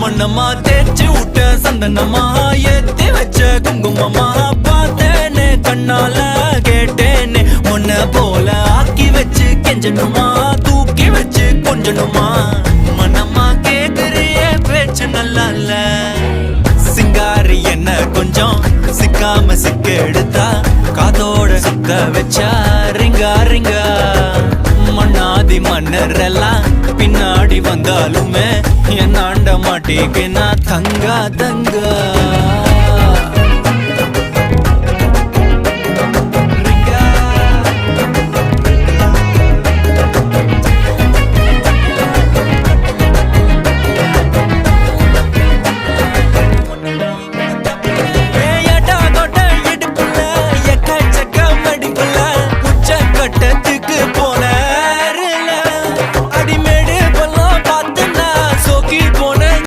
மண்ணம்மா தேய்ச்சி விட்ட சந்தனமா ஏத்தி வச்ச குங்குமமா பார்த்தேனே கண்ணால கேட்டேனே முன்ன போல ஆக்கி வச்சு கெஞ்சணுமா தூக்கி வச்சு கொஞ்சணுமா மண்ணம்மா கேக்குறிய பேச்சு நல்லா இல்ல சிங்காரி என்ன கொஞ்சம் சிக்காம சிக்க எடுத்தா காதோட சுத்த வச்சா ரிங்கா ரிங்கா மண்ணாதி மன்னர் எல்லாம் பின்னாடி வந்தாலுமே என் ஆண்ட மாட்டேக்கு நான் தங்கா தங்கா